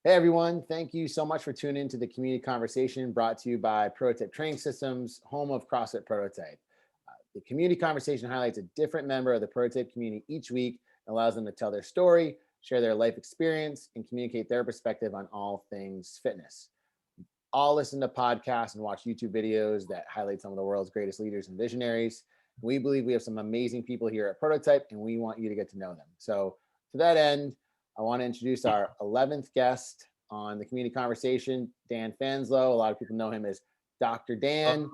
Hey everyone, thank you so much for tuning in to the community conversation brought to you by Prototype Training Systems, home of CrossFit Prototype. The community conversation highlights a different member of the Prototype community each week and allows them to tell their story, share their life experience, and communicate their perspective on all things fitness. All listen to podcasts and watch YouTube videos that highlight some of the world's greatest leaders and visionaries. We believe we have some amazing people here at Prototype, and we want you to get to know them. So to that end, I want to introduce our 11th guest on the community conversation, Dan Fanselow. A lot of people know him as Dr. Dan.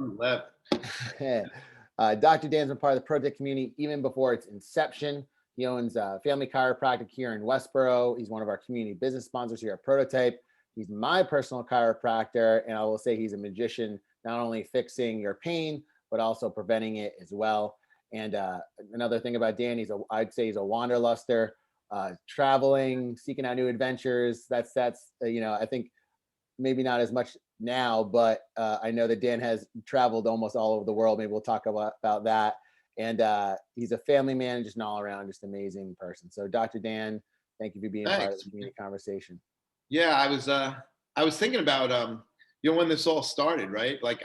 Dr. Dan's been part of the Prototype community even before its inception. He owns Family Chiropractic here in Westborough. He's one of our community business sponsors here at Prototype. He's my personal chiropractor, and I will say he's a magician, not only fixing your pain, but also preventing it as well. And another thing about Dan, I'd say he's a wanderluster. Traveling, seeking out new adventures. That's I think maybe not as much now, but I know that Dan has traveled almost all over the world. Maybe we'll talk about that. And he's a family man, just an all around, just amazing person. So Dr. Dan, thank you for being part of the community conversation. Yeah, I was thinking about when this all started, right? Like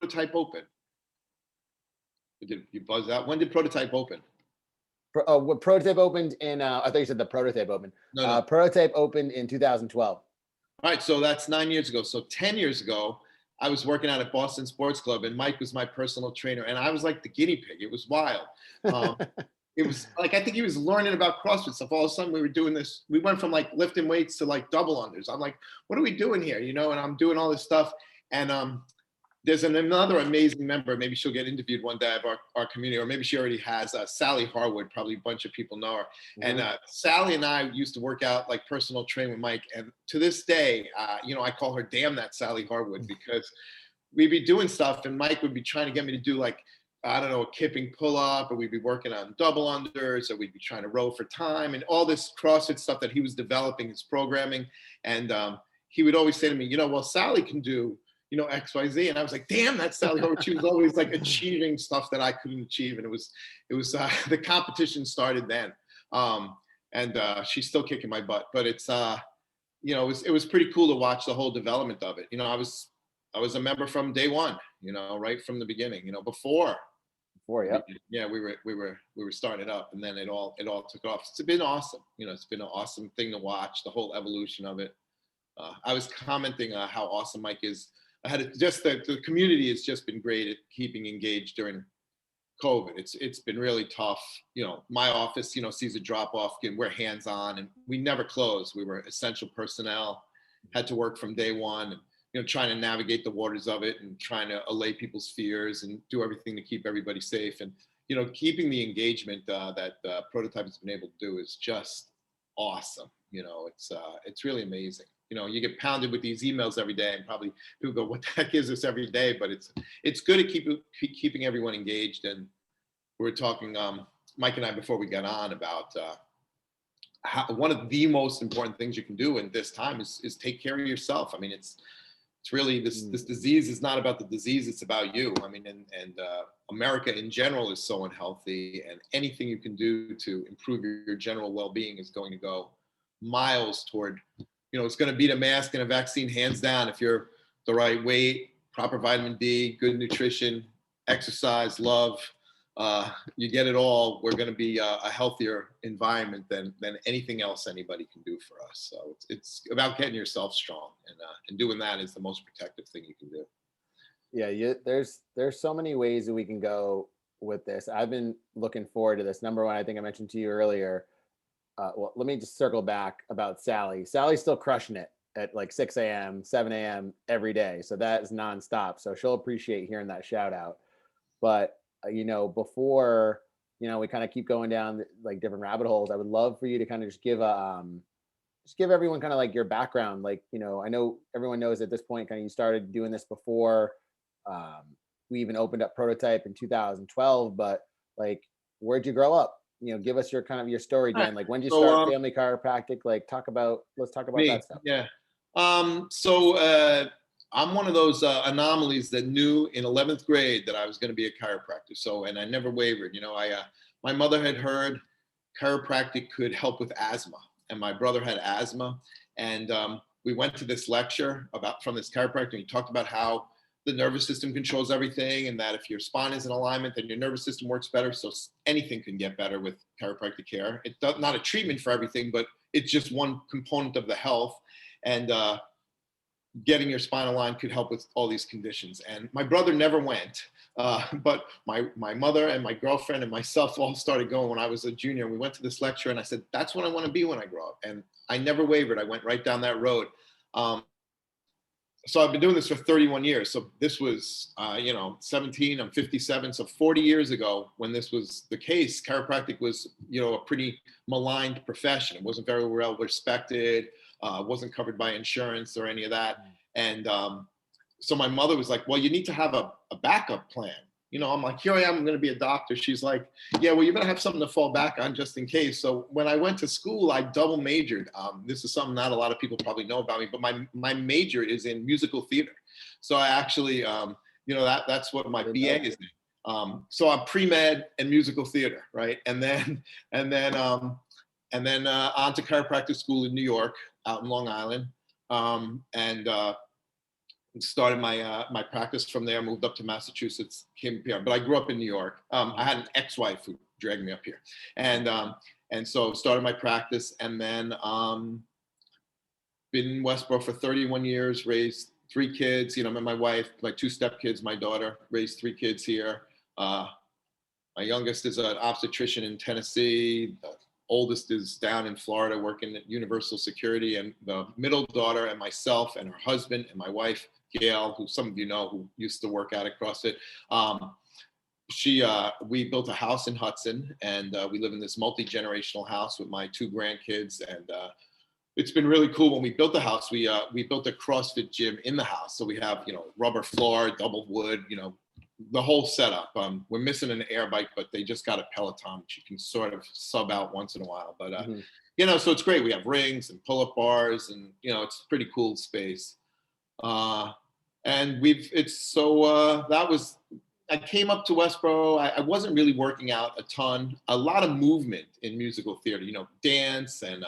Prototype open. Did you buzz out? When did Prototype open? What Prototype opened in, I thought you said the Prototype opened. No. Prototype opened in 2012. All right, so that's 9 years ago. So 10 years ago, I was working out at Boston Sports Club, and Mike was my personal trainer, and I was like the guinea pig. It was wild. It was like, I think he was learning about CrossFit stuff. All of a sudden, we were doing this. We went from like lifting weights to like double unders. I'm like, what are we doing here? And I'm doing all this stuff, and there's another amazing member. Maybe she'll get interviewed one day of our community, or maybe she already has. Sally Harwood, probably a bunch of people know her. Mm-hmm. And Sally and I used to work out like personal training with Mike. And to this day, I call her "Damn that Sally Harwood," because we'd be doing stuff and Mike would be trying to get me to do like, I don't know, a kipping pull-up, or we'd be working on double unders, or we'd be trying to row for time, and all this CrossFit stuff that he was developing, his programming. And he would always say to me, well, Sally can do X, Y, Z. And I was like, damn, that's Sally Harwood. She was always like achieving stuff that I couldn't achieve. And it was the competition started then. And she's still kicking my butt, but it's, it was pretty cool to watch the whole development of it. I was a member from day one, right from the beginning, before, yeah. Yeah, we were starting up, and then it all took off. It's been awesome. It's been an awesome thing to watch, the whole evolution of it. I was commenting how awesome Mike is. The community has just been great at keeping engaged during COVID. It's been really tough. My office, sees a drop off, and we're hands on, and we never closed. We were essential personnel, had to work from day one, and, trying to navigate the waters of it and trying to allay people's fears and do everything to keep everybody safe. And, keeping the engagement that Prototype has been able to do is just awesome. It's really amazing. You get pounded with these emails every day, and probably people go, what the heck is this every day? But it's good at keeping everyone engaged. And we were talking, Mike and I, before we got on, about how one of the most important things you can do in this time is take care of yourself. I mean, it's really, this disease is not about the disease, it's about you. I mean, and America in general is so unhealthy, and anything you can do to improve your general well-being is going to go miles toward, it's going to beat a mask and a vaccine hands down. If you're the right weight, proper vitamin D, good nutrition, exercise, love, you get it all. We're going to be a healthier environment than anything else anybody can do for us. So it's about getting yourself strong, and doing that is the most protective thing you can do. Yeah, there's so many ways that we can go with this. I've been looking forward to this. Number one, I think I mentioned to you earlier. Well, let me just circle back about Sally. Sally's still crushing it at like 6 a.m., 7 a.m. every day. So that is nonstop. So she'll appreciate hearing that shout out. But, before, we kind of keep going down like different rabbit holes, I would love for you to kind of just give everyone kind of like your background. Like, I know everyone knows at this point, kind of you started doing this before we even opened up Prototype in 2012, but like, where'd you grow up? Give us your story, Dan. Like, when did you start Family Chiropractic? Like, let's talk about me, that stuff. Yeah. I'm one of those anomalies that knew in 11th grade that I was going to be a chiropractor. And I never wavered. My mother had heard chiropractic could help with asthma. and my brother had asthma. And we went to this lecture from this chiropractor. And he talked about how the nervous system controls everything, and that if your spine is in alignment, then your nervous system works better. So anything can get better with chiropractic care. It's not a treatment for everything, but it's just one component of the health. And getting your spine aligned could help with all these conditions. And my brother never went, but my mother and my girlfriend and myself all started going when I was a junior. We went to this lecture, and I said, that's what I want to be when I grow up. And I never wavered. I went right down that road. So I've been doing this for 31 years. So this was, 17, I'm 57. So 40 years ago, when this was the case, chiropractic was, a pretty maligned profession. It wasn't very well respected, wasn't covered by insurance or any of that. And so my mother was like, well, you need to have a backup plan. I'm like, here I am, I'm going to be a doctor. She's like, yeah, well, you're going to have something to fall back on just in case. So when I went to school, I double majored. This is something not a lot of people probably know about me, but my major is in musical theater. So I actually, that's what my BA is in. So I'm pre-med and musical theater, right? And then on to chiropractic school in New York, out in Long Island. Started my practice from there, moved up to Massachusetts, came here, but I grew up in New York. I had an ex-wife who dragged me up here. And so started my practice, and then been in Westborough for 31 years, raised 3 kids, met my wife, my 2 stepkids, my daughter, raised 3 kids here. My youngest is an obstetrician in Tennessee. The oldest is down in Florida working at Universal Security, and the middle daughter and myself and her husband and my wife, Gail, who some of you know, who used to work out at CrossFit. We built a house in Hudson, and we live in this multi-generational house with my 2 grandkids. And it's been really cool. When we built the house, we built a CrossFit gym in the house. So we have, rubber floor, double wood, the whole setup. We're missing an air bike, but they just got a Peloton, which you can sort of sub out once in a while. But, so it's great. We have rings and pull-up bars, and, it's a pretty cool space. And I came up to Westboro. I wasn't really working out a ton, a lot of movement in musical theater, dance, and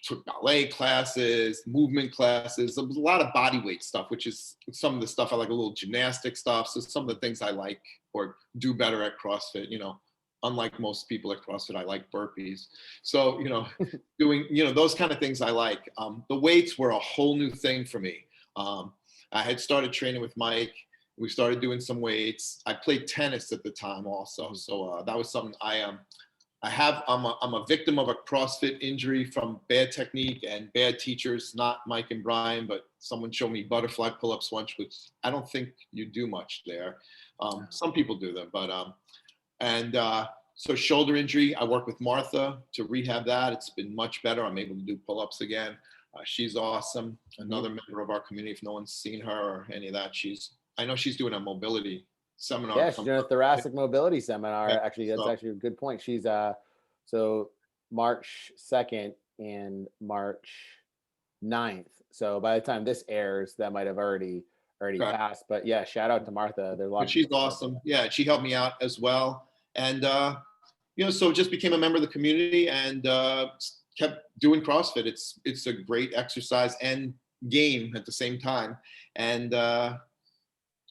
took ballet classes, movement classes. There was a lot of body weight stuff, which is some of the stuff I like, a little gymnastic stuff. So some of the things I like or do better at CrossFit, unlike most people at CrossFit, I like burpees. So, doing, those kind of things I like. The weights were a whole new thing for me. I had started training with Mike. We started doing some weights. I played tennis at the time also. So that was something I'm a victim of a CrossFit injury from bad technique and bad teachers, not Mike and Brian, but someone showed me butterfly pull-ups once, which I don't think you do much there. Some people do them, but, so shoulder injury, I work with Martha to rehab that. It's been much better. I'm able to do pull-ups again. She's awesome. Another member of our community, if no one's seen her or any of that, I know she's doing a mobility seminar. Yeah, she's doing a thoracic mobility seminar. Yeah, actually, that's actually a good point. She's so March 2nd and March 9th. So by the time this airs, that might have already passed. But yeah, shout out to Martha. There's a lot. But she's awesome. Yeah, she helped me out as well. And so just became a member of the community and kept doing CrossFit. It's a great exercise and game at the same time. And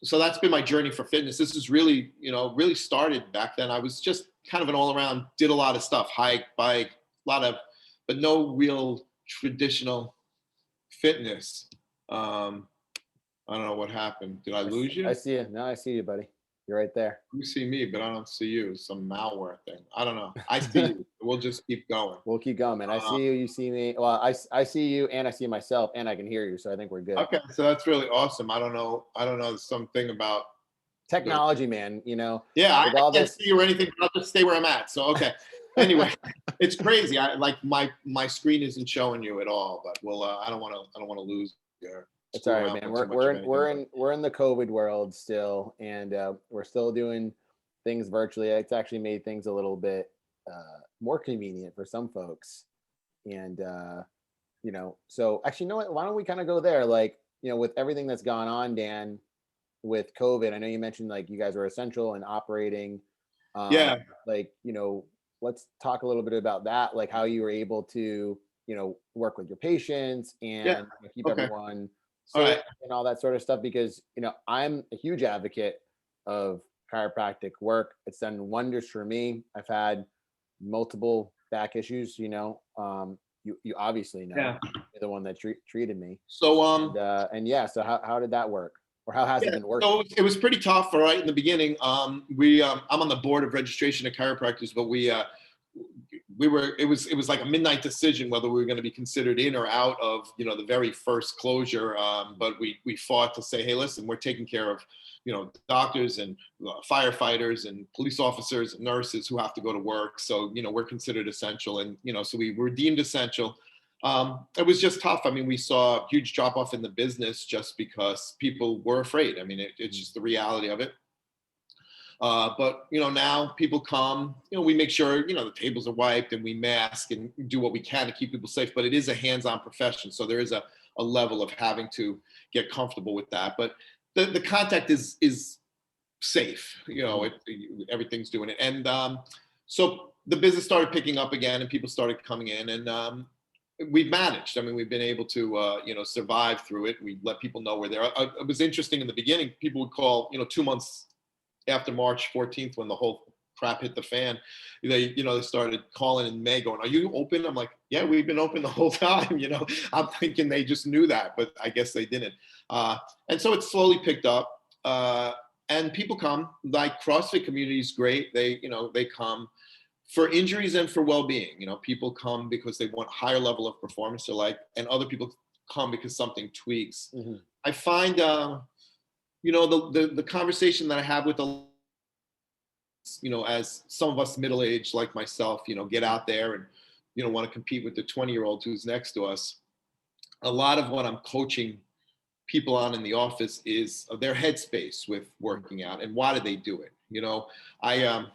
so that's been my journey for fitness. This is really, really started back then. I was just kind of an all around, did a lot of stuff, hike, bike, but no real traditional fitness. I don't know what happened. Did I lose you? I see you. No, I see you, buddy. You're right there. You see me, but I don't see you. Some malware thing. I don't know. I see you. We'll just keep going. We'll keep going, man. I see you. You see me. Well, I see you, and I see myself, and I can hear you. So I think we're good. Okay, so that's really awesome. I don't know. Something about technology, man. Yeah, I can't see you or anything. But I'll just stay where I'm at. So okay. Anyway, it's crazy. I like my screen isn't showing you at all. But I don't want to lose you. It's all right, man. We're in the COVID world still, and we're still doing things virtually. It's actually made things a little bit more convenient for some folks, and so actually, you know what? Why don't we kind of go there? Like, with everything that's gone on, Dan, with COVID, I know you mentioned like you guys were essential and operating. Yeah. Like, let's talk a little bit about that, like how you were able to, work with your patients Yeah. and keep Okay. everyone All safe right. and all that sort of stuff. Because, I'm a huge advocate of chiropractic work. It's done wonders for me. I've had multiple back issues, you obviously know, Yeah. you're the one that treated me. So And yeah, so how did that work? Or how has it yeah, been working? so it was pretty tough, all right, in the beginning. I'm on the board of registration of chiropractors, but it was like a midnight decision whether we were going to be considered in or out of, the very first closure. But we fought to say, hey, listen, we're taking care of, doctors and firefighters and police officers and nurses who have to go to work. So, we're considered essential, and, so we were deemed essential. It was just tough. I mean, we saw a huge drop off in the business just because people were afraid. I mean, it's just the reality of it. But now people come. We make sure the tables are wiped and we mask and do what we can to keep people safe. But it is a hands-on profession, so there is a level of having to get comfortable with that. But the contact is safe. Everything's doing it, and so the business started picking up again, and people started coming in, and we've managed. I mean, we've been able to, survive through it. We let people know we're there. It was interesting in the beginning. People would call, 2 months after March 14th, when the whole crap hit the fan. They started calling in May, going, "Are you open?" I'm like, "Yeah, we've been open the whole time." I'm thinking they just knew that, but I guess they didn't. And so it slowly picked up. And people come. Like CrossFit community is great. They come for injuries and for well-being. People come because they want higher level of performance, and other people come because something tweaks. Mm-hmm. I find, the conversation that I have with as some of us middle-aged like myself, get out there and, want to compete with the 20-year-old who's next to us. A lot of what I'm coaching people on in the office is their headspace with working out and why do they do it. I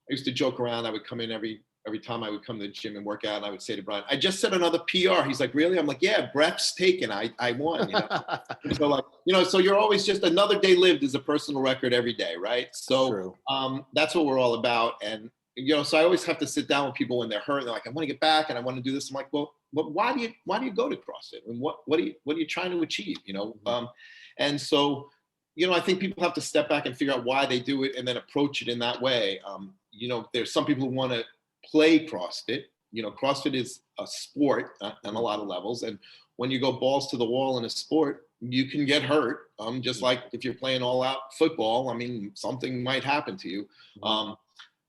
used to joke around. I would come in every time I would come to the gym and work out, and I would say to Brian, "I just set another PR." He's like, "Really?" I'm like, "Yeah, breaths taken. I won." So so you're always just another day lived is a personal record every day, right? So True. that's what we're all about. And so I always have to sit down with people when they're hurt. They're like, "I want to get back and I want to do this." I'm like, "Well, why do you go to CrossFit? And what are you trying to achieve?" Mm-hmm. And so I think people have to step back and figure out why they do it and then approach it in that way. There's some people who want to play CrossFit. CrossFit is a sport on a lot of levels. And when you go balls to the wall in a sport, you can get hurt. Just like if you're playing all out football, I mean, something might happen to you.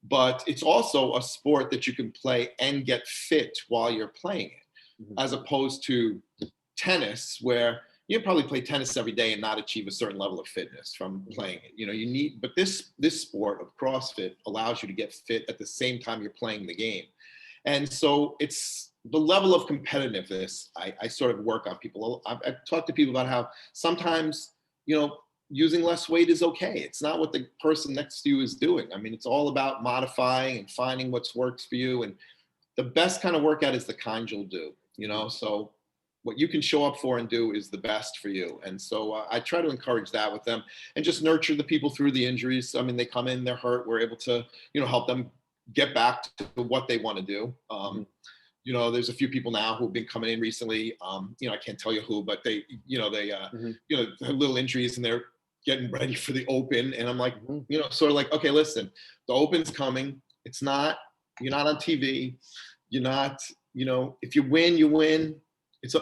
But it's also a sport that you can play and get fit while you're playing it, Mm-hmm. as opposed to tennis, where you probably play tennis every day and not achieve a certain level of fitness from playing it. But this sport of CrossFit allows you to get fit at the same time you're playing the game. And so it's the level of competitiveness I sort of work on people. I talk to people about how sometimes, using less weight is okay. It's not what the person next to you is doing. I mean, it's all about modifying and finding what works for you. And the best kind of workout is the kind you'll do, so what you can show up for and do is the best for you. And so I try to encourage that with them and just nurture the people through the injuries. I mean, they come in, they're hurt. We're able to, help them get back to what they want to do. There's a few people now who've been coming in recently. I can't tell you who, but they have little injuries and they're getting ready for the open. And I'm like, sort of like, okay, listen, the open's coming. You're not on TV. You're not, if you win, you win.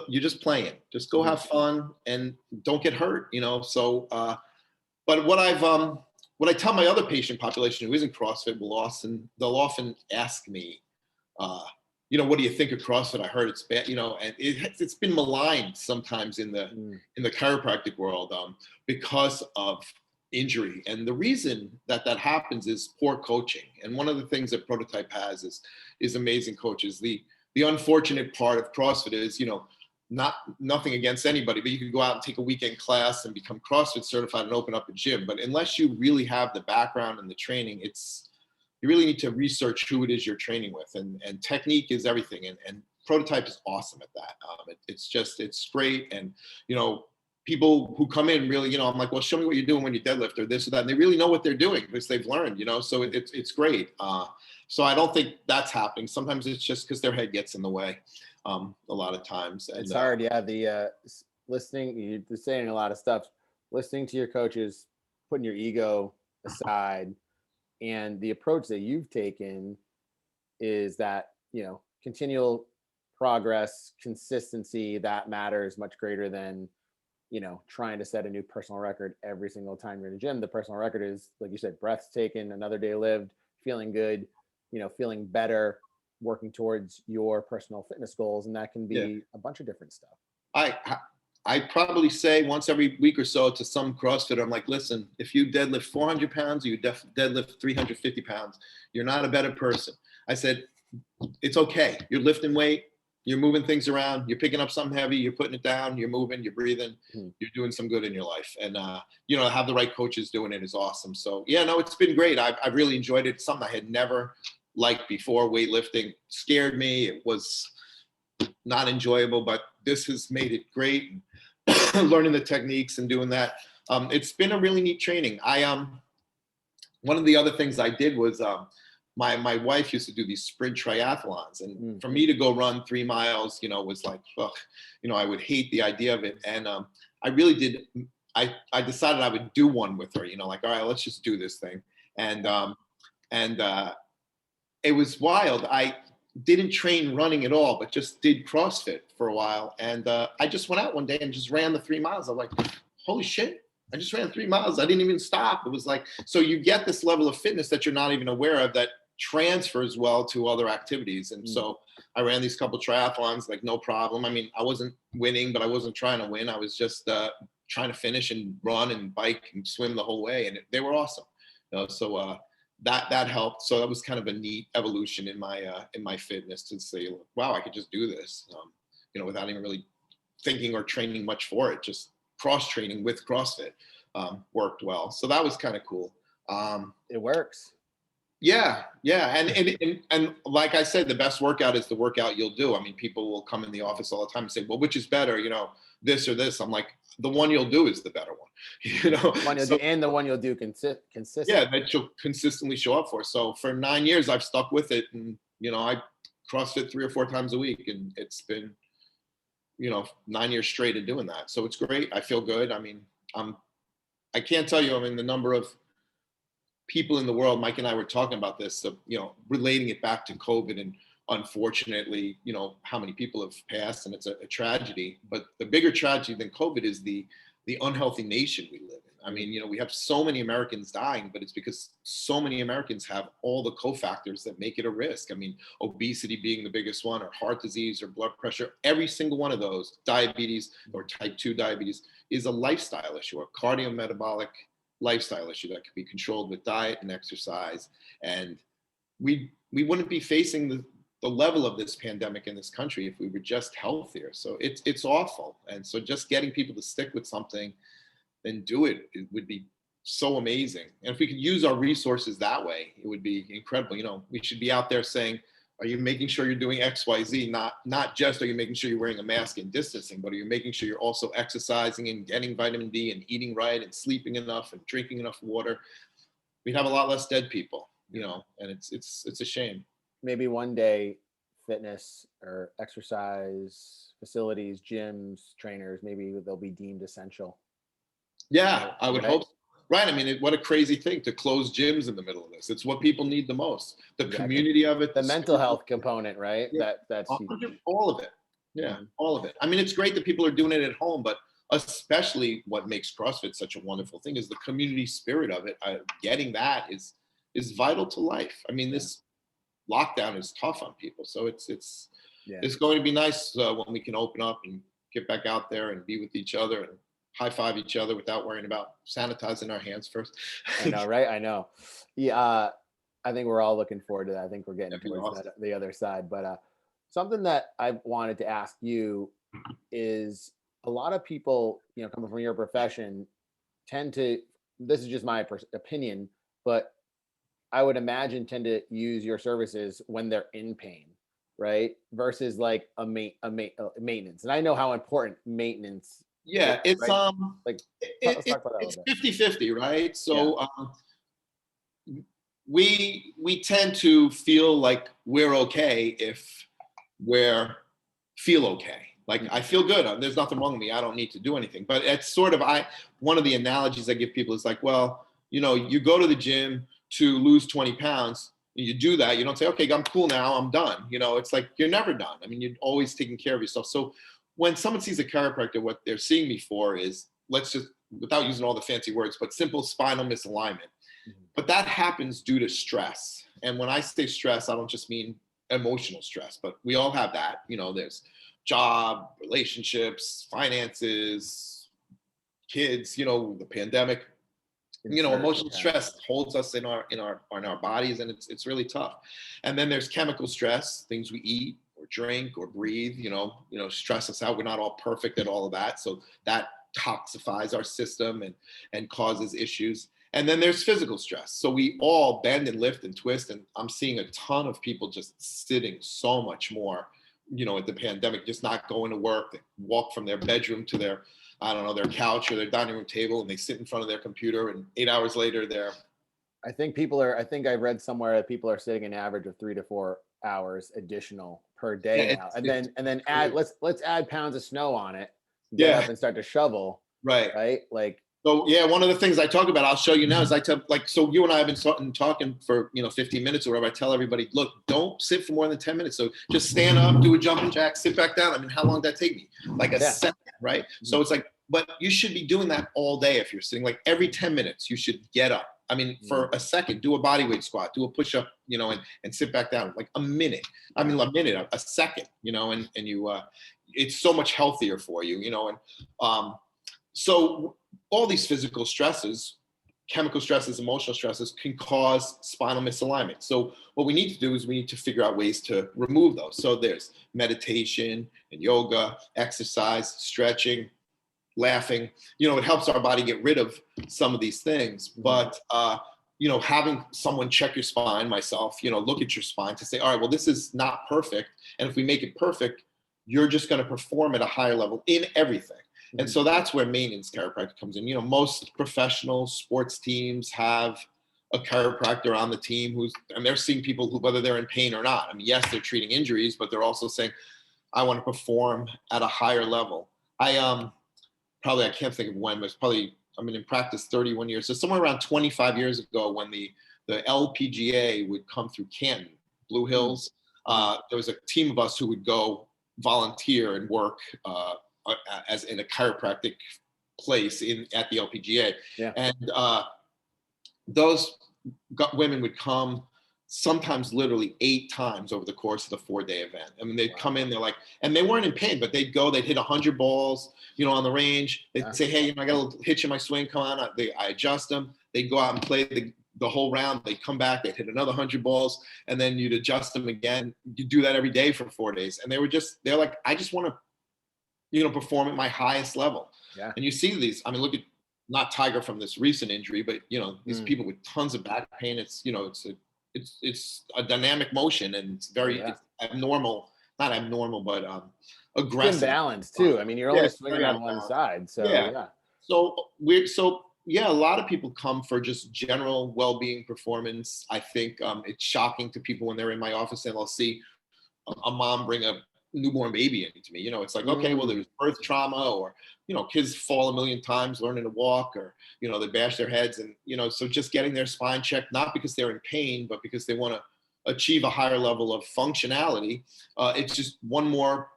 You're just playing. Just go have fun and don't get hurt, So, but what I tell my other patient population who isn't CrossFit they'll often ask me, what do you think of CrossFit? I heard it's bad, and it's been maligned sometimes in the chiropractic world because of injury. And the reason that happens is poor coaching. And one of the things that Prototype has is amazing coaches. The unfortunate part of CrossFit is, nothing against anybody, but you can go out and take a weekend class and become CrossFit certified and open up a gym. But unless you really have the background and the training, you really need to research who it is you're training with. And technique is everything. And Prototype is awesome at that. It's great. And, people who come in really, I'm like, well, show me what you're doing when you deadlift or this or that. And they really know what they're doing because they've learned, so it's great. So I don't think that's happening. Sometimes it's just because their head gets in the way a lot of times. And It's hard. Yeah. Listening, you're saying a lot of stuff, listening to your coaches, putting your ego aside, and the approach that you've taken is that, continual progress, consistency, that matters much greater than, trying to set a new personal record every single time you're in the gym. The personal record is, like you said, breaths taken, another day lived, feeling good, feeling better, working towards your personal fitness goals. And that can be a bunch of different stuff. I probably say once every week or so to some CrossFitter, I'm like, listen, if you deadlift 400 pounds or you deadlift 350 pounds, you're not a better person. I said, it's okay. You're lifting weight, you're moving things around, you're picking up something heavy, you're putting it down, you're moving, you're breathing, you're doing some good in your life. And, have the right coaches doing it is awesome. So yeah, no, it's been great. I've really enjoyed it. It's something I had never liked before. Weightlifting scared me. It was not enjoyable, but this has made it great. Learning the techniques and doing that. It's been a really neat training. One of the other things I did was my wife used to do these sprint triathlons, and for me to go run 3 miles, was like, ugh, I would hate the idea of it. And I really did. I decided I would do one with her. Like, all right, let's just do this thing. And it was wild. I didn't train running at all, but just did CrossFit for a while. And I just went out one day and just ran the 3 miles. I'm like, holy shit, I just ran 3 miles. I didn't even stop. It was like, so you get this level of fitness that you're not even aware of that transfers well to other activities. And so I ran these couple triathlons, like no problem. I mean, I wasn't winning, but I wasn't trying to win. I was just trying to finish and run and bike and swim the whole way. And they were awesome. So that helped. So that was kind of a neat evolution in my fitness to say, wow, I could just do this, without even really thinking or training much for it. Just cross training with CrossFit worked well. So that was kind of cool. It works. Yeah. And like I said, the best workout is the workout you'll do. I mean, people will come in the office all the time and say, well, which is better, this or this? I'm like, the one you'll do is the better one, One you'll do, and the one you'll do consistent. Yeah, that you'll consistently show up for. So for 9 years, I've stuck with it, and I CrossFit 3 or 4 times a week, and it's been 9 years straight of doing that. So it's great. I feel good. I mean, I can't tell you, the number of people in the world. Mike and I were talking about this, relating it back to COVID, and unfortunately, how many people have passed, and it's a tragedy. But the bigger tragedy than COVID is the unhealthy nation we live in. I mean, we have so many Americans dying, but it's because so many Americans have all the cofactors that make it a risk. I mean, obesity being the biggest one, or heart disease, or blood pressure. Every single one of those, diabetes or type 2 diabetes, is a lifestyle issue, a cardiometabolic lifestyle issue that can be controlled with diet and exercise. And we wouldn't be facing the level of this pandemic in this country if we were just healthier. So it's awful. And so just getting people to stick with something and do it would be so amazing. And if we could use our resources that way, it would be incredible. We should be out there saying, are you making sure you're doing X, Y, Z? Not just are you making sure you're wearing a mask and distancing, but are you making sure you're also exercising and getting vitamin D and eating right and sleeping enough and drinking enough water? We'd have a lot less dead people, and it's a shame. Maybe one day fitness or exercise facilities, gyms, trainers, maybe they'll be deemed essential. Yeah, I would hope so. Right. I mean, what a crazy thing to close gyms in the middle of this. It's what people need the most. The community of it. The mental health component, right? Yeah, that's huge. All of it. Yeah, all of it. I mean, it's great that people are doing it at home, but especially what makes CrossFit such a wonderful thing is the community spirit of it. Getting that is vital to life. I mean, this lockdown is tough on people. So it's going to be nice when we can open up and get back out there and be with each other and high five each other without worrying about sanitizing our hands first. I know, right? I know. Yeah, I think we're all looking forward to that. I think we're getting towards the other side. But something that I wanted to ask you is, a lot of people, coming from your profession, tend to, this is just my opinion, but I would imagine tend to use your services when they're in pain, right? Versus like a maintenance. And I know how important maintenance Yeah, it's right? Like, let's talk about that a it's little bit. 50-50, right? Yeah. So we tend to feel like we're okay if we're feel okay. Like I feel good. There's nothing wrong with me. I don't need to do anything. But it's sort of one of the analogies I give people is like, well, you go to the gym to lose 20 pounds. You do that. You don't say, okay, I'm cool now. I'm done. It's like you're never done. I mean, you're always taking care of yourself. So when someone sees a chiropractor, what they're seeing me for is, let's just, without using all the fancy words, but simple spinal misalignment. But that happens due to stress. And when I say stress, I don't just mean emotional stress, but we all have that. There's job, relationships, finances, kids, the pandemic. Emotional stress holds us in our bodies, and it's really tough. And then there's chemical stress, things we eat or drink or breathe, stress us out. We're not all perfect at all of that. So that toxifies our system and causes issues. And then there's physical stress. So we all bend and lift and twist. And I'm seeing a ton of people just sitting so much more, at the pandemic, just not going to work. They walk from their bedroom to their, I don't know, their couch or their dining room table, and they sit in front of their computer, and 8 hours later they're. I think I read somewhere that people are sitting an average of 3 to 4 hours additional per day now. And then add, let's add pounds of snow on it, get up and start to shovel. Right. Like, so yeah, one of the things I talk about, I'll show you now, is I tell, like, so you and I have been talking for 15 minutes or whatever. I tell everybody, look, don't sit for more than 10 minutes. So just stand up, do a jumping jack, sit back down. I mean, how long did that take me? Like a second, right? So it's like, but you should be doing that all day. If you're sitting, like every 10 minutes, you should get up. I mean, for a second, do a bodyweight squat, do a push-up, and sit back down, like a minute. I mean, a minute, a second, and you, it's so much healthier for you, and so all these physical stresses, chemical stresses, emotional stresses can cause spinal misalignment. So what we need to do is we need to figure out ways to remove those. So there's meditation and yoga, exercise, stretching, laughing. It helps our body get rid of some of these things. But having someone check your spine, myself, look at your spine to say, all right, well, this is not perfect. And if we make it perfect, you're just going to perform at a higher level in everything. And so that's where maintenance chiropractic comes in. Most professional sports teams have a chiropractor on the team and they're seeing people who, whether they're in pain or not. I mean, yes, they're treating injuries, but they're also saying, I want to perform at a higher level. I can't think of when, but it's probably, I've been in practice 31 years. So somewhere around 25 years ago, when the LPGA would come through Canton, Blue Hills, there was a team of us who would go volunteer and work as in a chiropractic place at the LPGA. Yeah. And those women would come sometimes literally 8 times over the course of the 4-day event. I mean, they'd come in, they're like, and they weren't in pain, but they'd hit 100 balls, on the range. They'd say, hey, I got a little hitch in my swing, come on. I adjust them. They'd go out and play the whole round. They'd come back, they'd hit another 100 balls, and then you'd adjust them again. You do that every day for 4 days. And they're like, I just want to, perform at my highest level. Yeah. And you see these, I mean, look at, not Tiger from this recent injury, but, these people with tons of back pain. It's, it's a dynamic motion, and it's very it's abnormal, not abnormal, but aggressive. Imbalance too. I mean, you're only swinging on one side. So So a lot of people come for just general well-being performance. I think it's shocking to people when they're in my office and they'll see a mom bring a newborn baby into me. It's like, okay, well, there's birth trauma, or kids fall a million times learning to walk, or they bash their heads, and so just getting their spine checked, not because they're in pain, but because they want to achieve a higher level of functionality. It's just one more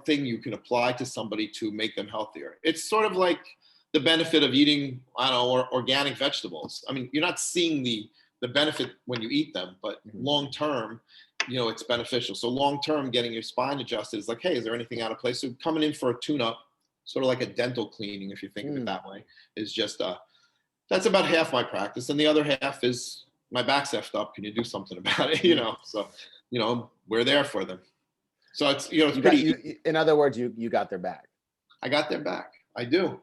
thing you can apply to somebody to make them healthier. It's sort of like the benefit of eating, organic vegetables. I mean, you're not seeing the benefit when you eat them, but long term, it's beneficial. So long-term, getting your spine adjusted is like, hey, is there anything out of place? So coming in for a tune-up, sort of like a dental cleaning, if you think of it that way, is just, that's about half my practice. And the other half is my back's effed up. Can you do something about it? So, we're there for them. So it's, it's pretty. In other words, you got their back. I got their back. I do.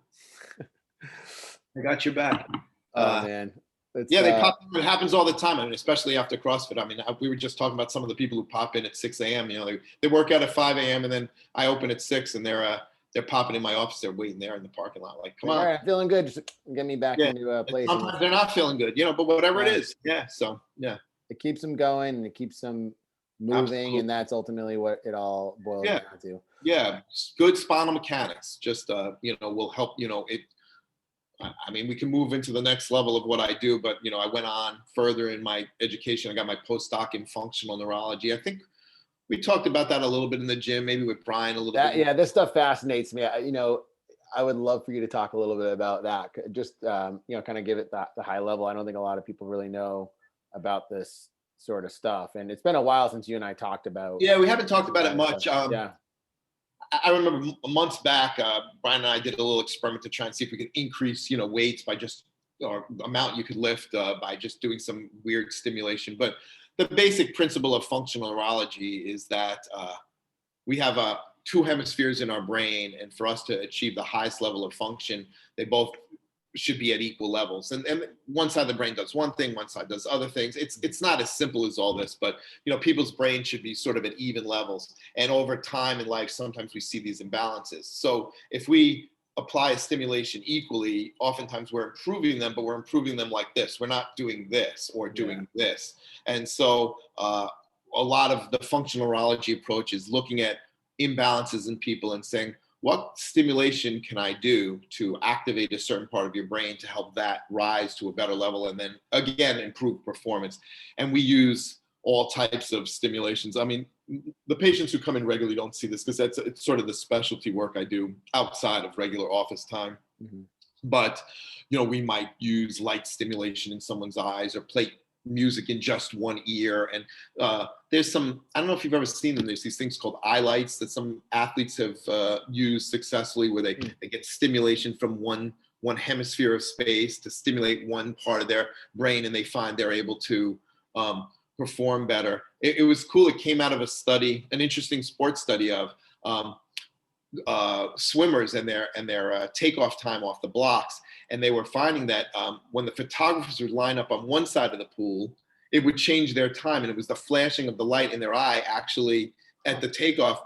I got your back. Oh, man. They pop in. It happens all the time. I mean, especially after CrossFit. I mean, we were just talking about some of the people who pop in at 6 a.m. They work out at 5 a.m. and then I open at 6, and they're they're popping in my office. They're waiting there in the parking lot. Like, come Like, on. all right, I'm feeling good. Just get me back Yeah. into a And place. sometimes they're not feeling good, but whatever it Yeah. is. Yeah. So, yeah. It keeps them going and it keeps them moving. Absolutely. And that's ultimately what it all boils Yeah. down to. Yeah. Good spinal mechanics just, will help, I mean, we can move into the next level of what I do, but, I went on further in my education. I got my postdoc in functional neurology. I think we talked about that a little bit in the gym, maybe with Brian a little bit. Yeah, this stuff fascinates me. I would love for you to talk a little bit about that. Just, kind of give it the high level. I don't think a lot of people really know about this sort of stuff. And it's been a while since you and I talked about. Yeah, we haven't talked about it much. Yeah. I remember months back, Brian and I did a little experiment to try and see if we could increase, weights by just, or amount you could lift by just doing some weird stimulation. But the basic principle of functional neurology is that we have two hemispheres in our brain, and for us to achieve the highest level of function, they both should be at equal levels. And one side of the brain does one thing, one side does other things. It's not as simple as all this, but people's brain should be sort of at even levels. And over time in life, sometimes we see these imbalances. So if we apply a stimulation equally, oftentimes we're improving them, but we're improving them like this. We're not doing this or doing this. And so a lot of the functional neurology approach is looking at imbalances in people and saying, what stimulation can I do to activate a certain part of your brain to help that rise to a better level and then again improve performance? And we use all types of stimulations. I mean, the patients who come in regularly don't see this because it's sort of the specialty work I do outside of regular office time. Mm-hmm. But we might use light stimulation in someone's eyes or play music in just one ear. And there's some, I don't know if you've ever seen them, there's these things called eye lights that some athletes have used successfully, where they get stimulation from one hemisphere of space to stimulate one part of their brain, and they find they're able to perform better. It was cool. It came out of a study, an interesting sports study of swimmers and their takeoff time off the blocks. And they were finding that when the photographers would line up on one side of the pool, it would change their time. And it was the flashing of the light in their eye actually at the takeoff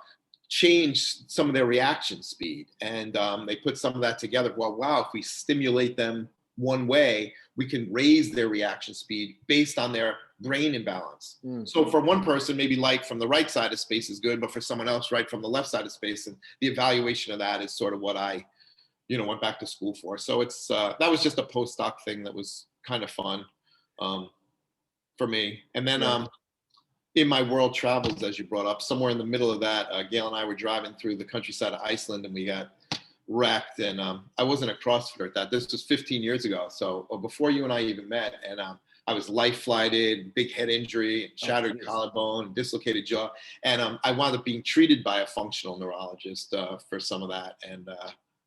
changed some of their reaction speed. And they put some of that together. Well, wow, if we stimulate them one way, we can raise their reaction speed based on their brain imbalance. So for one person, maybe light from the right side of space is good, but for someone else, right from the left side of space. And the evaluation of that is sort of what I went back to school for. So it's that was just a postdoc thing that was kind of fun for me. And then in my world travels, as you brought up, somewhere in the middle of that, Gail and I were driving through the countryside of Iceland, and we got wrecked. And I wasn't a CrossFitter at that. This was 15 years ago. So before you and I even met. And I was life flighted, big head injury, shattered collarbone, dislocated jaw. And I wound up being treated by a functional neurologist for some of that. And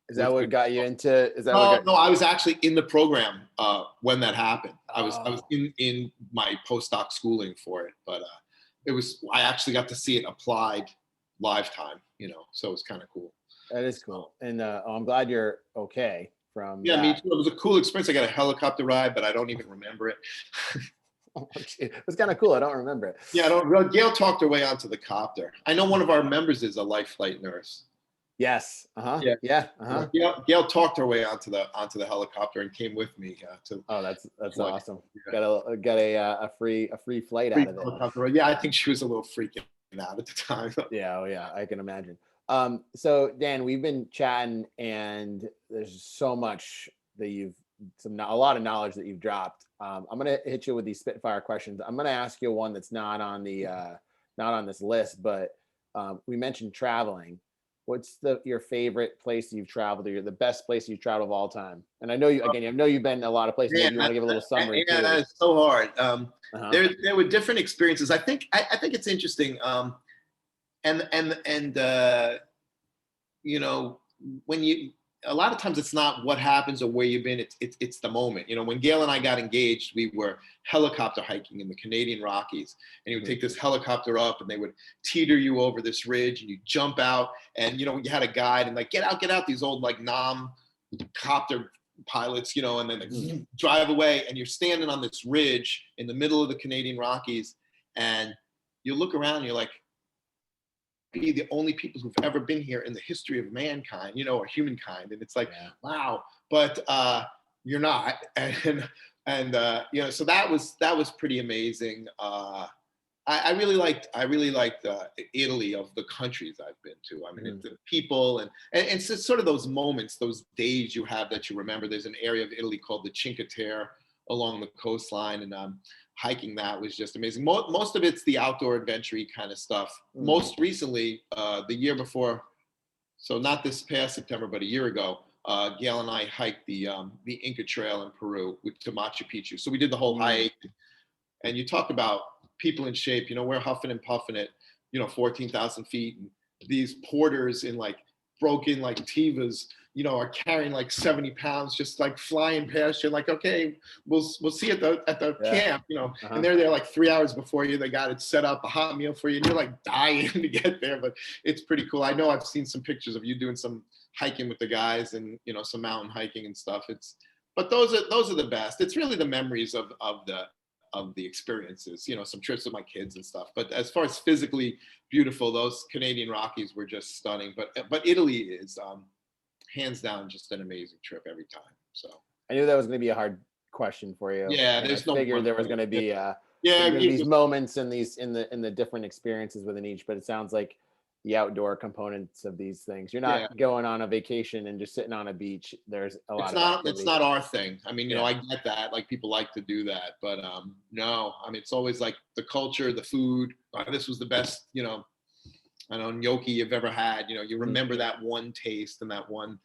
is that what got you into? No, I was actually in the program when that happened. I was in my postdoc schooling for it, but I actually got to see it applied lifetime, so it was kind of cool. That is cool. And I'm glad you're okay from that. Me too. It was a cool experience. I got a helicopter ride, but I don't even remember it. It was kind of cool. I don't remember it. Yeah, Gail talked her way onto the copter. I know one of our members is a life flight nurse. Yes. Gail talked her way onto the helicopter and came with me to. Oh, that's awesome. Yeah. Got a free flight out of it. Helicopter. Yeah, I think she was a little freaking out at the time. Yeah, I can imagine. So Dan, we've been chatting, and there's so much that a lot of knowledge that you've dropped. I'm gonna hit you with these spitfire questions. I'm gonna ask you one that's not on this list, but we mentioned traveling. What's your favorite place you've traveled, or the best place you've traveled of all time? And I know you again. I know you've been in a lot of places. You want to give a little summary. Yeah, that's so hard. There were different experiences. I think it's interesting. When a lot of times it's not what happens or where you've been. It's the moment. When Gail and I got engaged, we were helicopter hiking in the Canadian Rockies, and you would take this helicopter up, and they would teeter you over this ridge, and you jump out, and you had a guide, and like get out. These old like copter pilots, and then they drive away, and you're standing on this ridge in the middle of the Canadian Rockies, and you look around, and you're like, be the only people who've ever been here in the history of mankind, you know, or humankind. And it's like, wow, but you're not. And you know, so that was pretty amazing. I really liked Italy of the countries I've been to. I mean, the people and so sort of those moments, those days you have that you remember. There's an area of Italy called the Cinque Terre along the coastline, and hiking that was just amazing. Most of it's the outdoor adventure kind of stuff. Most recently, the year before, so not this past September, but a year ago, Gail and I hiked the Inca Trail in Peru to Machu Picchu. So we did the whole hike, and you talk about people in shape. You know, we're huffing and puffing at 14,000 feet, and these porters in like broken like Tivas, you know, are carrying like 70 pounds, just like flying past you. Like, okay, we'll see at the camp, you know, and they're there like 3 hours before you. They got it set up, a hot meal for you, and you're like dying to get there. But it's pretty cool. I know I've seen some pictures of you doing some hiking with the guys, and some mountain hiking and stuff. But those are the best. It's really the memories of the experiences, some trips with my kids and stuff. But as far as physically beautiful, those Canadian Rockies were just stunning. But Italy is hands down just an amazing trip every time. So I knew that was going to be a hard question for you. Yeah, and there's I figured there was going to be these moments and these in the different experiences within each. But it sounds like the outdoor components of these things. You're not going on a vacation and just sitting on a beach. There's a lot It's not our thing. I mean, I get that. Like, people like to do that, but no. I mean, it's always like the culture, the food. This was the best, I don't know, gnocchi you've ever had. You remember that one taste and that one.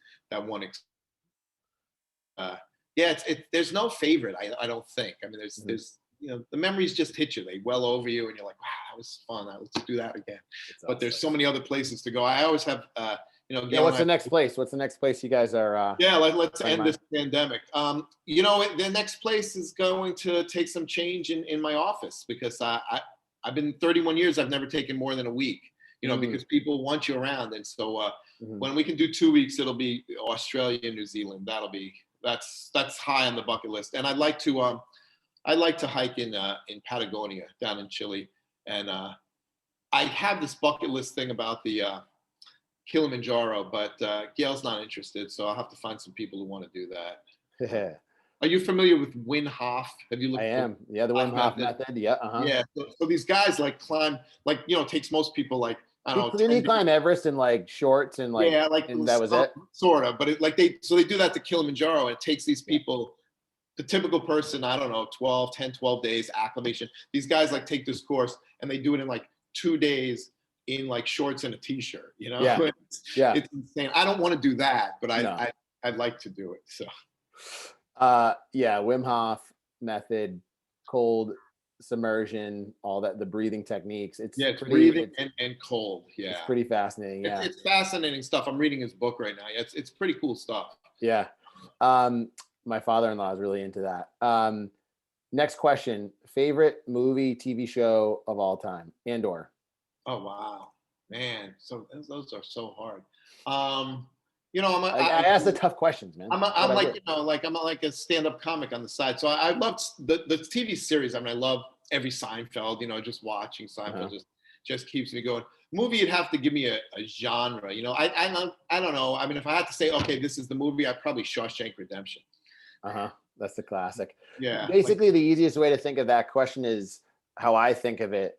There's no favorite. I don't think. I mean, there's the memories just hit you. They well over you, and you're like, wow, that was fun. Let's do that again. But there's so many other places to go. I always have, what's the next place? What's the next place you guys are? Let's end this pandemic. The next place is going to take some change in my office, because I've been 31 years. I've never taken more than a week. Because people want you around, and so when we can do 2 weeks, it'll be Australia and New Zealand. That's high on the bucket list, and I'd like to hike in Patagonia down in Chile, and I have this bucket list thing about the Kilimanjaro, but Gail's not interested, so I'll have to find some people who want to do that. Are you familiar with Wim Hof? Have you looked? I am. Yeah, the Wim Hof method. Yeah. Yeah. So these guys climb, it takes most people I don't know. Didn't he climb Everest in shorts and and that was it? Sort of, but they do that to Kilimanjaro, and it takes these people. The typical person, I don't know, 12 days acclimation. These guys take this course, and they do it in 2 days in shorts and a t-shirt, It's insane. I don't want to do that, but I'd like to do it. So Wim Hof method, cold submersion, all that, the breathing techniques. It's breathing and cold. Yeah, it's pretty fascinating. Yeah, it's fascinating stuff. I'm reading his book right now. It's pretty cool stuff. Yeah. My father-in-law is really into that. Next question: favorite movie, TV show of all time, and/or? Oh wow, man! So those are so hard. I ask the tough questions, man. I'm like a stand-up comic on the side. So I love the TV series. I mean, I love every Seinfeld. Just watching Seinfeld just keeps me going. Movie, you'd have to give me a genre. I don't know. I mean, if I had to say, okay, this is the movie, I'd probably Shawshank Redemption. That's the classic. Yeah. Basically, the easiest way to think of that question is how I think of it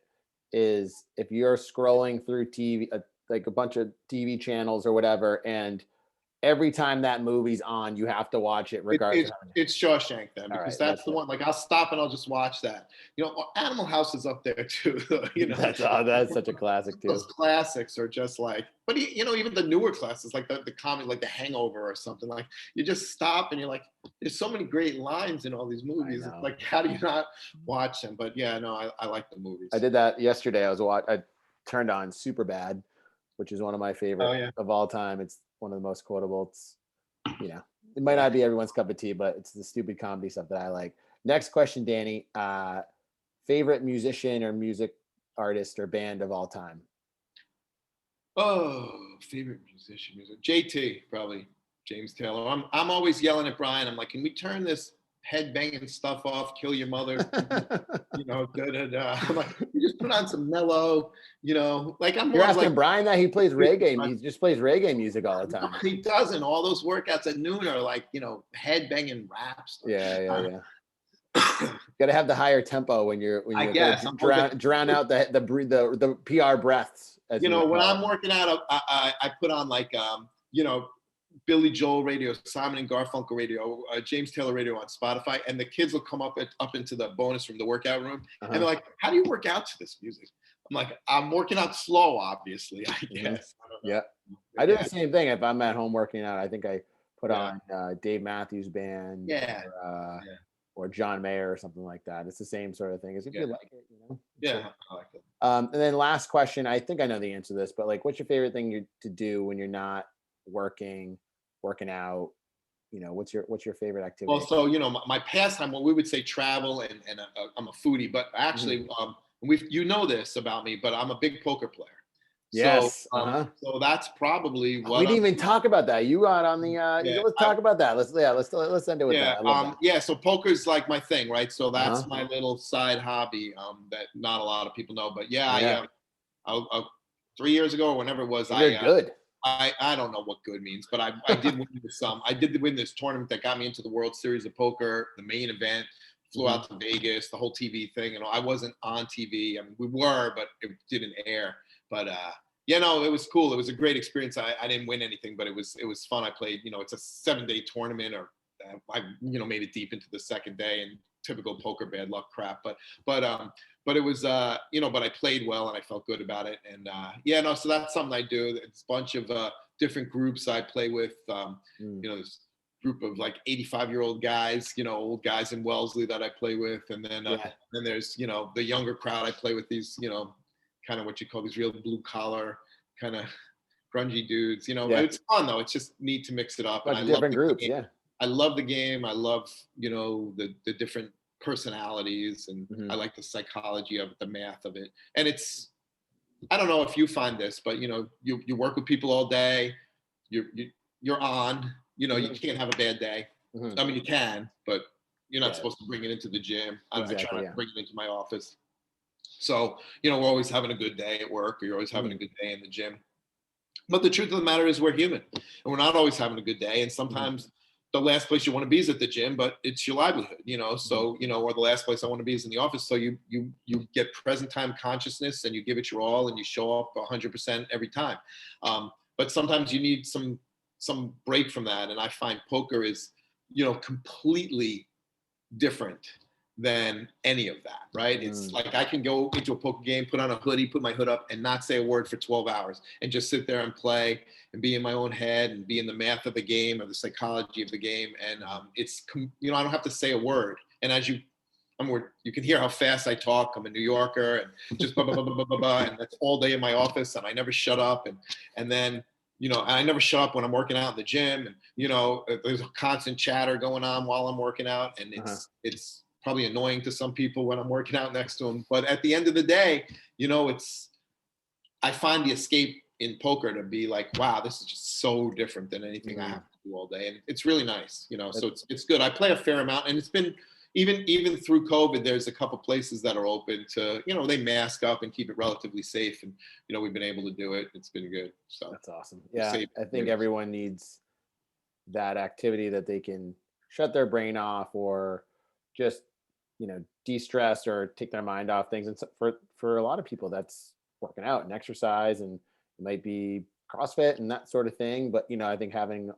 is if you're scrolling through TV, a bunch of TV channels or whatever, and every time that movie's on, you have to watch it regardless. It's Shawshank then, because that's the one. I'll stop and I'll just watch that. Animal House is up there too. That's such a classic too. Those classics are just but even the newer classics, like the comedy, like The Hangover or something. You just stop and you're like, there's so many great lines in all these movies. It's how do you not watch them? But yeah, no, I like the movies. I did that yesterday. I turned on Superbad, which is one of my favorite of all time. It's one of the most quotable. It's, it might not be everyone's cup of tea, but it's the stupid comedy stuff that I like. Next question, Danny. Favorite musician or music artist or band of all time? Oh, favorite musician. JT, probably James Taylor. I'm always yelling at Brian. I'm like, can we turn this head banging stuff off, kill your mother, you know, da da da. I'm like, you just put on some mellow, you know, like I'm You're more asking like Brian that he plays reggae. He just plays reggae music all the no, time. he doesn't. All those workouts at noon are like, you know, head banging rap stuff. Yeah. Got to have the higher tempo when you're I guess drown out the PR breaths. As you know, when call I'm working out, I put on like you know, Billy Joel radio, Simon and Garfunkel radio, James Taylor radio on Spotify, and the kids will come up into the bonus room, the workout room, and they're like, "How do you work out to this music?" I'm like, "I'm working out slow, obviously, I guess." Yeah, I do the same thing. If I'm at home working out, I think I put on Dave Matthews Band, or John Mayer or something like that. It's the same sort of thing. As if you like it, you know. Yeah, I like it. And then last question, I think I know the answer to this, but like, what's your favorite thing to do when you're not working out? You know, what's your favorite activity? Well, so you know, my pastime, well, we would say travel, and I'm a foodie, but actually, you know this about me, but I'm a big poker player. Yes. So that's probably what we didn't even talk about that. You got on the. Let's talk about that. Let's end it with that. I love that. So poker's like my thing, right? So that's my little side hobby that not a lot of people know, but I 3 years ago or whenever it was, You're good. I don't know what good means, but I did win some. I did win this tournament that got me into the World Series of Poker, the main event. Flew out to Vegas, the whole TV thing. You know, I wasn't on TV. I mean, we were, but it didn't air. But it was cool. It was a great experience. I didn't win anything, but it was fun. I played. You know, it's a 7-day tournament, or I made it deep into the second day, and typical poker bad luck crap. But it was but I played well and I felt good about it. And so that's something I do. It's a bunch of different groups I play with. This group of like 85-year-old guys, old guys in Wellesley that I play with. And then then there's, the younger crowd I play with, these, kind of what you call these real blue collar kind of grungy dudes. It's fun though. It's just neat to mix it up. Like different groups, I love the game. I love, the different personalities, and I like the psychology of it, the math of it. And it's, I don't know if you find this, but you work with people all day. You're on. You can't have a bad day. I mean, you can, but you're not supposed to bring it into the gym. I try not to bring it into my office. So, we're always having a good day at work, or you're always having a good day in the gym. But the truth of the matter is we're human, and we're not always having a good day. And sometimes the last place you want to be is at the gym, but it's your livelihood, so, or the last place I want to be is in the office. So you get present time consciousness, and you give it your all, and you show up 100% every time. But sometimes you need some break from that. And I find poker is, completely different than any of that, right? It's like I can go into a poker game, put on a hoodie, put my hood up, and not say a word for 12 hours and just sit there and play and be in my own head and be in the math of the game, or the psychology of the game. And it's, I don't have to say a word. And as you can hear how fast I talk. I'm a New Yorker, and just blah, blah, blah, blah, blah, blah, blah. And that's all day in my office, and I never shut up. And then, I never shut up when I'm working out in the gym, and, there's a constant chatter going on while I'm working out. And it's probably annoying to some people when I'm working out next to them. But at the end of the day, I find the escape in poker to be like, wow, this is just so different than anything I have to do all day. And it's really nice, so it's good. I play a fair amount, and it's been, even through COVID, there's a couple places that are open to, they mask up and keep it relatively safe. And, we've been able to do it. It's been good. So that's awesome. Yeah. I think everyone needs that activity that they can shut their brain off, or just, de-stress or take their mind off things. And so for a lot of people, that's working out and exercise, and it might be CrossFit and that sort of thing. But, I think having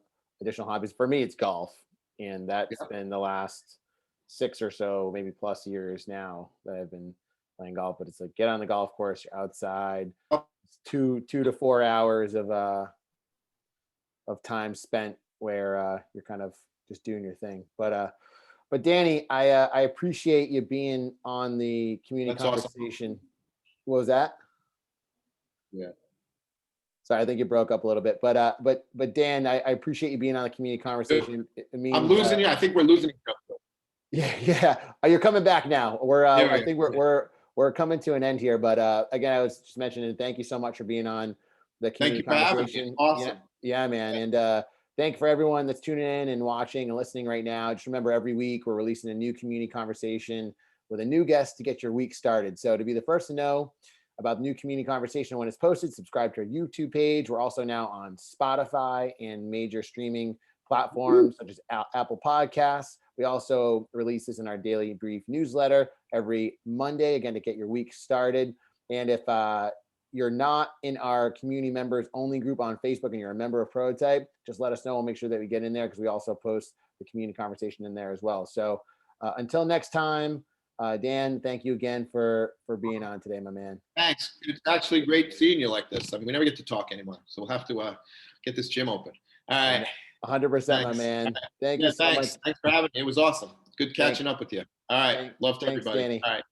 additional hobbies, for me, it's golf. And that's been the last 6 or so, maybe plus years now that I've been playing golf. But it's like, get on the golf course, you're outside, it's 2 to 4 hours of time spent where you're kind of just doing your thing. But Danny, I appreciate you being on the community conversation. Awesome. What was that? Yeah. Sorry, I think you broke up a little bit, but Dan, I appreciate you being on the community conversation. I'm losing you. I think we're losing each other. Yeah. You're coming back now. I think we're coming to an end here. But again, I was just mentioning, thank you so much for being on the community conversation. Awesome. Yeah, man. And thank for everyone that's tuning in and watching and listening right now. Just remember, every week we're releasing a new community conversation with a new guest to get your week started. So to be the first to know about the new community conversation when it's posted, subscribe to our YouTube page. We're also now on Spotify and major streaming platforms such as Apple Podcasts. We also release this in our daily brief newsletter every Monday, again, to get your week started. And if you're not in our community members only group on Facebook and you're a member of Prototype, just let us know. We'll make sure that we get in there because we also post the community conversation in there as well. So until next time, Dan, thank you again for being on today, my man. Thanks. It's actually great seeing you like this. I mean, we never get to talk anymore, so we'll have to get this gym open. All right. 100%, my man. Thank you so much. Thanks for having me. It was awesome. Good catching up with you. All right. Love to everybody. Danny. All right.